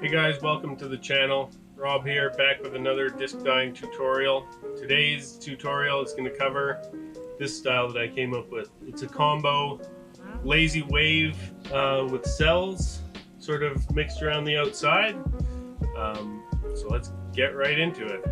Hey guys, welcome to the channel. Rob here, back with another disc dyeing tutorial. Today's tutorial is going to cover this style that I came up with. It's a combo lazy wave with cells sort of mixed around the outside. So let's get right into it.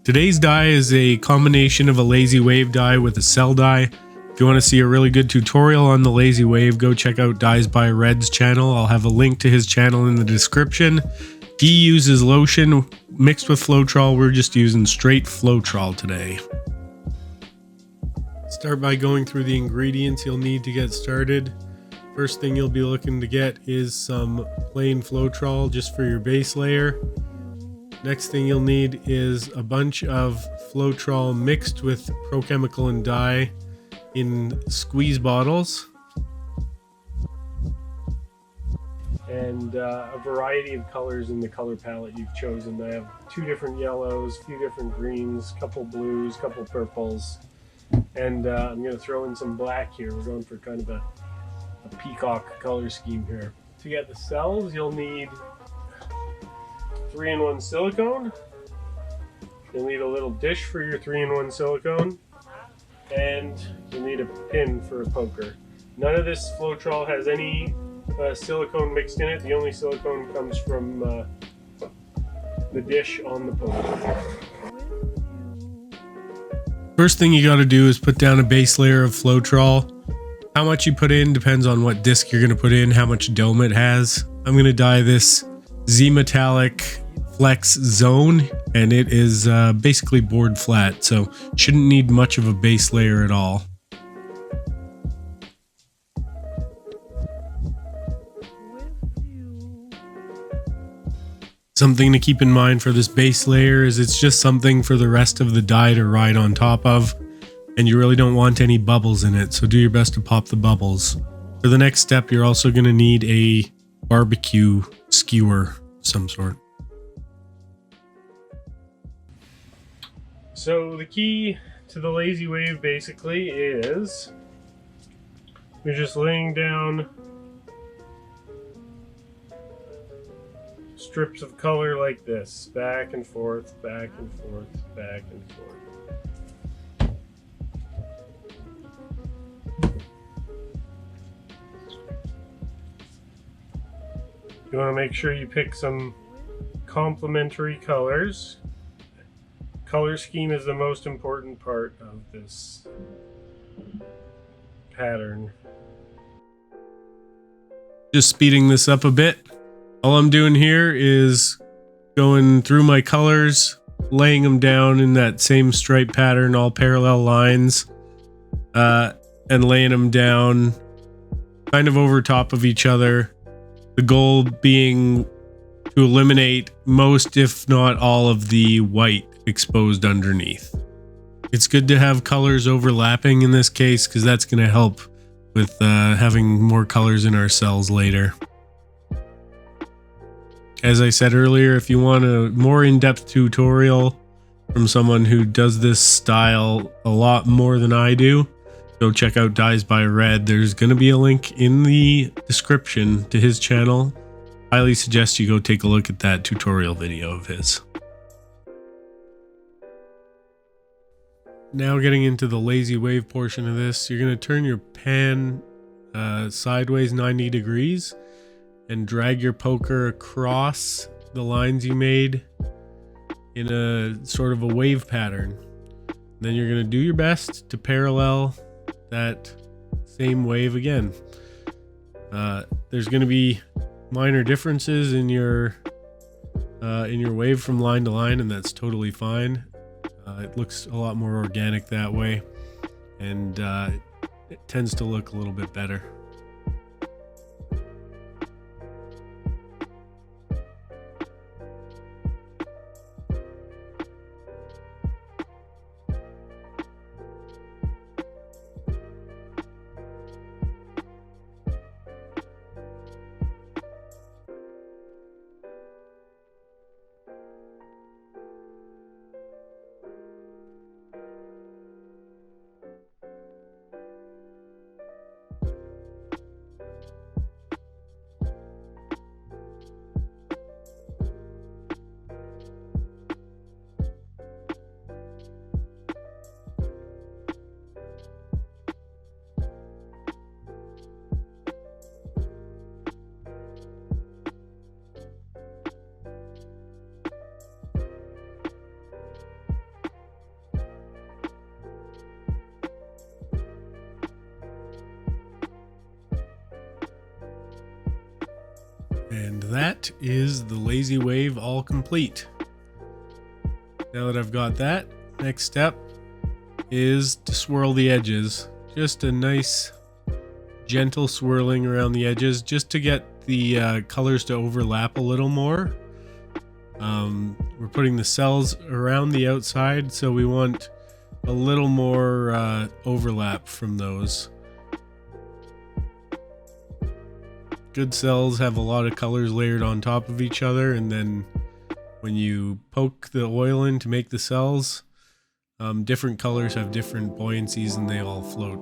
Today's dye is a combination of a lazy wave dye with a cell dye. If you want to see a really good tutorial on the lazy wave, go check out Dyes by Red's channel. I'll have a link to his channel in the description. He uses lotion mixed with Floetrol. We're just using straight Floetrol today. Start by going through the ingredients you'll need to get started. First thing you'll be looking to get is some plain Floetrol just for your base layer. Next thing you'll need is a bunch of Floetrol mixed with Prochemical and dye in squeeze bottles, and a variety of colors in the color palette you've chosen. I have 2 different yellows, a few different greens, couple blues, couple purples, and I'm going to throw in some black here. We're going for kind of a peacock color scheme here. To get the cells, you'll need 3-in-1 silicone. You'll need a little dish for your 3-in-1 silicone, and you'll need a pin for a poker. None of this Floetrol has any silicone mixed in it. The only silicone comes from the dish on the poker. First thing you got to do is put down a base layer of Floetrol. How much you put in depends on what disc you're going to put in, how much dome it has. I'm going to dye this Z Metallic Flex Zone, and it is basically board flat, so shouldn't need much of a base layer at all. Something to keep in mind for this base layer is it's just something for the rest of the dye to ride on top of, and you really don't want any bubbles in it, so do your best to pop the bubbles. For the next step, you're also going to need a barbecue skewer of some sort. So the key to the lazy wave basically is you're just laying down strips of color like this, back and forth, back and forth, back and forth. You want to make sure you pick some complementary colors. Color scheme is the most important part of this pattern. Just speeding this up a bit. All I'm doing here is going through my colors, laying them down in that same stripe pattern, all parallel lines, and laying them down kind of over top of each other. The goal being to eliminate most, if not all, of the white exposed underneath. It's good to have colors overlapping in this case because that's going to help with having more colors in our cells later. As I said earlier, if you want a more in-depth tutorial from someone who does this style a lot more than I do, go check out Dyes by Red. There's going to be a link in the description to his channel. Highly suggest you go take a look at that tutorial video of his. Now getting into the lazy wave portion of this, you're going to turn your pan sideways 90 degrees and drag your poker across the lines you made in a sort of a wave pattern. Then you're going to do your best to parallel that same wave again. There's going to be minor differences in your wave from line to line, and that's totally fine. It looks a lot more organic that way, and it tends to look a little bit better. And that is the lazy wave all complete. Now that I've got that, next step is to swirl the edges. Just a nice gentle swirling around the edges just to get the colors to overlap a little more. We're putting the cells around the outside, so we want a little more overlap from those. Good cells have a lot of colors layered on top of each other, and then when you poke the oil in to make the cells, different colors have different buoyancies and they all float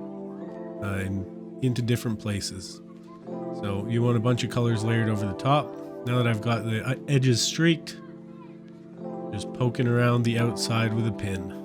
into different places. So you want a bunch of colors layered over the top. Now that I've got the edges streaked, just poking around the outside with a pin.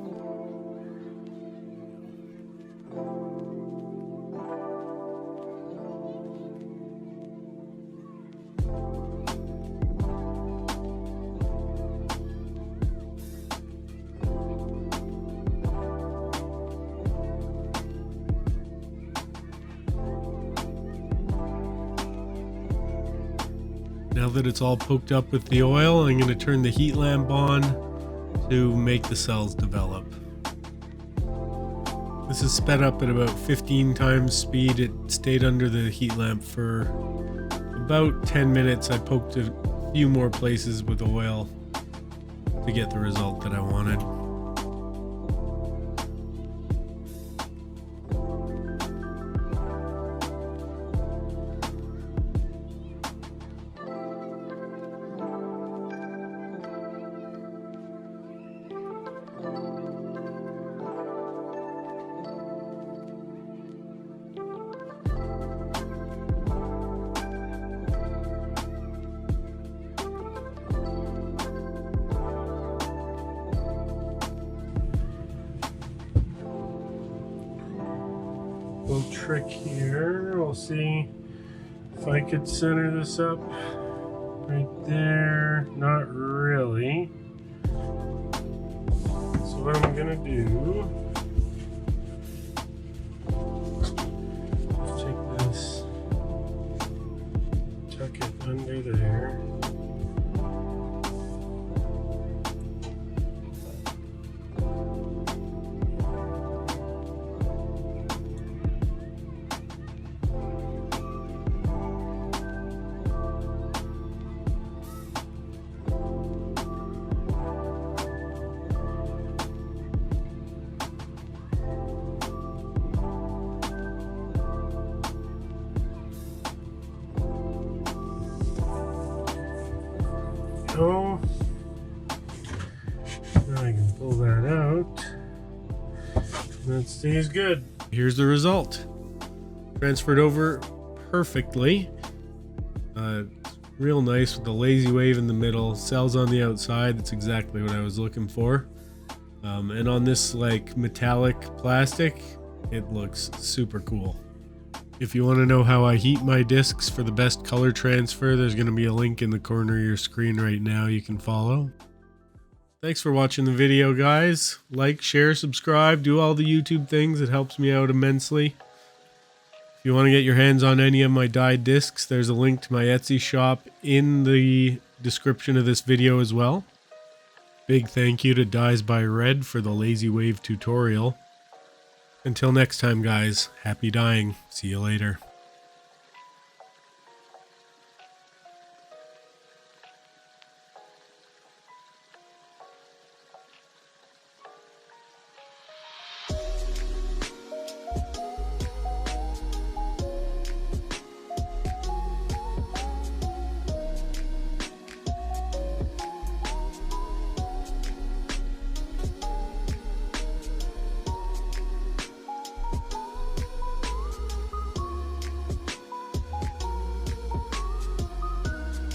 Now that it's all poked up with the oil, I'm going to turn the heat lamp on to make the cells develop. This is sped up at about 15 times speed. It stayed under the heat lamp for about 10 minutes. I poked a few more places with oil to get the result that I wanted. Little trick here. We'll see if I could center this up right there. Not really. So what I'm gonna do, just take this, tuck it under there. Now I can pull that out. That stays good. Here's the result. Transferred over perfectly. Real nice with the lazy wave in the middle, cells on the outside. That's exactly what I was looking for. And on this like metallic plastic, it looks super cool. If you want to know how I heat my discs for the best color transfer, there's going to be a link in the corner of your screen right now you can follow. Thanks for watching the video, guys. Like, share, subscribe, do all the YouTube things. It helps me out immensely. If you want to get your hands on any of my dyed discs, there's a link to my Etsy shop in the description of this video as well. Big thank you to Dyes by Red for the Lazy Wave tutorial. Until next time, guys, happy dyeing. See you later.